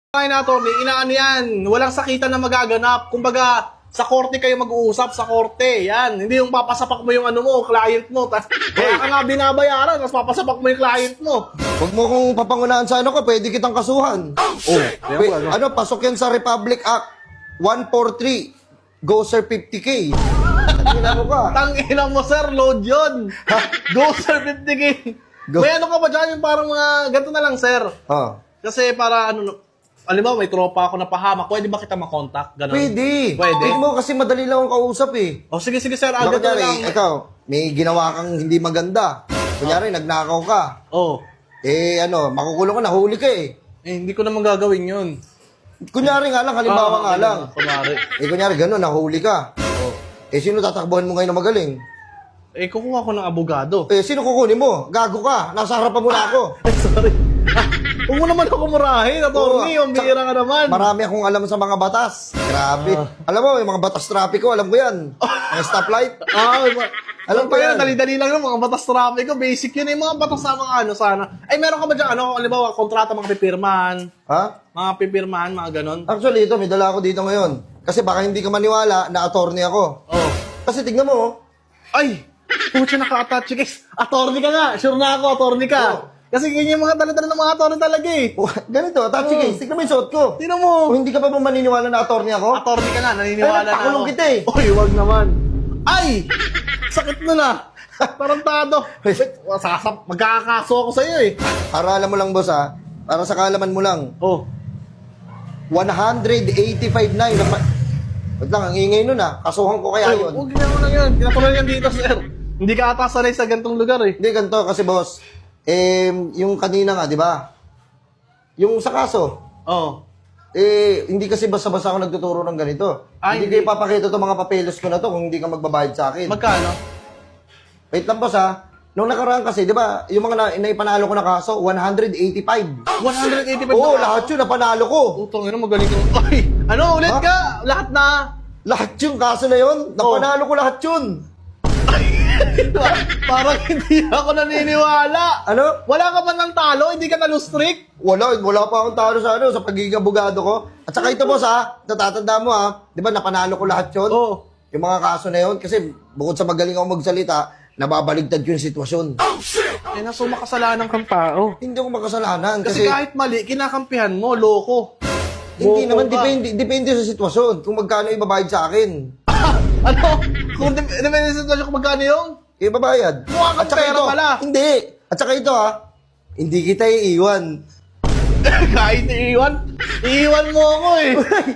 Ay na, Tony, inaano yan. Walang sakitan na magaganap. Kumbaga, sa korte kayo mag-uusap, sa korte. Yan. Hindi yung papasapak mo yung ano mo, client mo. Kaya ka nga binabayaran, tapos papasapak mo yung client mo. Huwag mo kung papangunahan sa ano ko, pwede kitang kasuhan. Ano, pasok yan sa Republic Act 143. Go sir 50K. Tingnan mo ka. Tangina mo, sir, load yun. Go, sir, 50K. Go. May ano ka ba dyan? Yung parang mga, ganito na lang, sir. Oh. Kasi para ano, alam mo, may tropa ako na pahamak. Pwede ba kita makontakt? Ganun. Pwede. Pwede? Tingnan mo kasi madali lang akong kausap eh. O, sige, sir. Baka Agad na lang. kunyari, ikaw, may ginawa kang hindi maganda. Kunyari, nagnakaw ka. Oh. Eh, ano, makukulong ka, nahuli ka eh. Hindi ko naman gagawin yun. Kunyari nga lang, halimbawa nga lang. Kumari. Eh, kunyari, gano'n, nahuli ka. Oh. Eh, sino tatakbuhan mo ngayon na magaling? Kukuha ko ng abogado. Eh, sino kukunin mo? Gago ka. Nasa harapan mo na ako. Sorry. Huwag mo naman ako murahin, attorney. Yung bihira ka naman. Marami akong alam sa mga batas. Grabe. Alam mo, yung mga batas trapiko, alam ko yan. Mga stoplight. Alam ko yan, yan. dali-dali lang yung mga batas trapiko. Basic yun. Yung mga batas sa mga ano sana. Ay, meron ka ba dyan, ano, halimbawa, kontrata mga pipirmahan. Ha? Mga pipirmahan, mga ganon. Actually, ito, may dala ako dito ngayon. Kasi baka hindi ka maniwala na attorney ako. Oh. Kasi tignan mo, oh. Ay! Pucha, naka-attach. Attorney ka nga. Sure na ako, attorney ka. Oh. Kasi ganyan yung mga dala-dala ng mga attorney talaga eh. Ganito, attach case. Tignan mo yung suot ko. Tingnan mo. Kung hindi ka pa ba maniniwala na attorney ako? Attorney ka na, naniniwala na pakulong ako. kita eh. Uy, wag naman. Ay! Sakit na na. Tarantado. Wait, magkakakaso ako sa'yo eh. Para alam mo lang, boss, ha? Para sa kaalaman mo lang. Oh. 185 na yun. Wait lang, ang ingay nun, ha? Kasuhan ko kaya yun. Huwag ginawa lang yan. Kinatuloy yan dito, sir. Hindi ka ata sanay sa gantong lugar eh. Hindi, ganito kasi, boss. Yung kanina nga, di ba? Yung sa kaso, Oh. hindi kasi basta-basta ako nagtuturo ng ganito. Ay, Hindi ko ipapakita itong mga papeles ko na to kung hindi ka magbabayad sa akin. Magkano? Wait lang, boss, ha? Nung nakaraan kasi, di ba, yung mga naipanalo ko na kaso, 185. 185 Oo, na lahat yun, napanalo ko. Utong, magaling ko. Ay, ano, ulit Ha? ka? Lahat na. Lahat yung kaso na yun, napanalo ko lahat yun. Parang hindi ako naniniwala. Ano? Wala ka ba ng talo? Hindi ka na-lose-streak? Wala pa akong talo sa sa pagiging abogado ko. At saka ito, boss, ha? Natatanda mo, ha? Di ba, napanalo ko lahat yun? Oo. Yung mga kaso na yun, kasi bukod sa magaling ako magsalita, nababaligtad ko yung sitwasyon. Eh, naso makasalanan kang tao. Hindi ako makasalanan Kasi kasi, kahit mali, kinakampihan mo, loko. hindi Boko naman, ka. depende sa sitwasyon. Kung magkano ibabayad sa akin, Ano? Kung depende sa sitwasyon kung magkano yung? ibabayad. Mukha kang At saka pera ito, pala. Hindi. At saka ito, ha? Hindi kita iiwan. Kahit iiwan mo ako eh.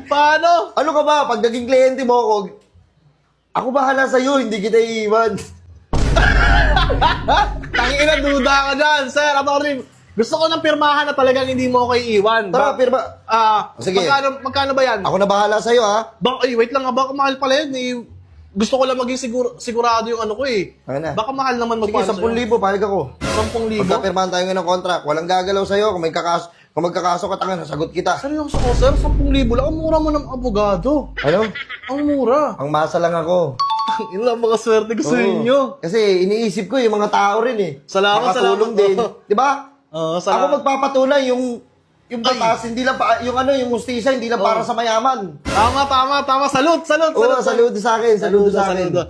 Paano? Ano ka ba? Pag naging kliyente mo ako bahala sa'yo, hindi kita iiwan. Tangina, duda ka dyan, sir. Attorney, gusto ko ng pirmahan na talagang hindi mo ako iiwan. Tara, pirma. Sige. Magkano ba yan? Ako na bahala sa'yo, ha? Ay, wait lang nga, baka mahal pala yun eh. Gusto ko lang maging sigurado yung ano ko eh. Ano na? Baka mahal naman Sige, magpano 10,000, pahig ako. 10,000? Pagkapirmahan tayo ngayon ng contract, walang gagalaw sa'yo. Kung magkakaso ka, tangan, sagot kita. Seryoso ko, sir? 10,000 lang? Ang mura mo ng abogado. Ano? Ang mura. Ang masa lang ako. Ang ina, mga swerte ko sa Oo. inyo. Kasi iniisip ko yung mga tao rin eh. Salamat, Makatulong salamat. din. Di ba? Oo, Ako magpapatunay yung batas, hindi lang yung justisya, hindi lang para sa mayaman. Tama. Salute. Oo, saludo sa akin, saludo sa akin. Saludo.